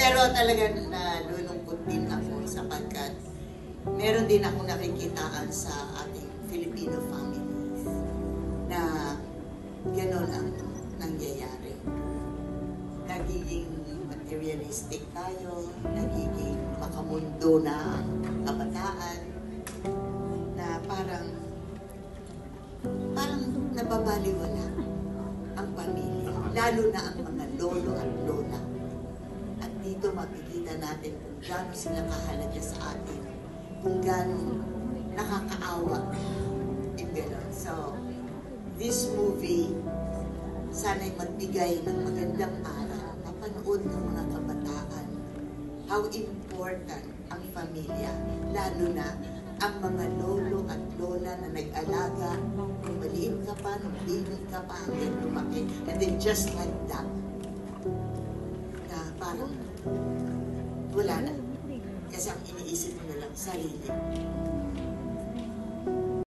Pero talaga nalulungkot din ako sapagkat meron din ako nakikitaan sa ating Filipino families na gano'n ang nangyayari. Nagiging materialistic tayo, nagiging makamundo na ang kabataan, na parang nababaliwala ang pamilya, lalo na ang mga lolo at lola. At dito makikita natin kung gaano sila kahalaga sa atin, kung gaano nakakaawa in gano'n. So, this movie, sana'y magbigay ng magandang aral, mapanood ng mga kabataan, how important ang pamilya, lalo na ang mga lolo at lola na nag-alaga, kung maliit ka pa, nung baby ka pa, hanggang lumaki, and then just like that, na parang wala na. Kasi ang iniisip mo na lang sarili.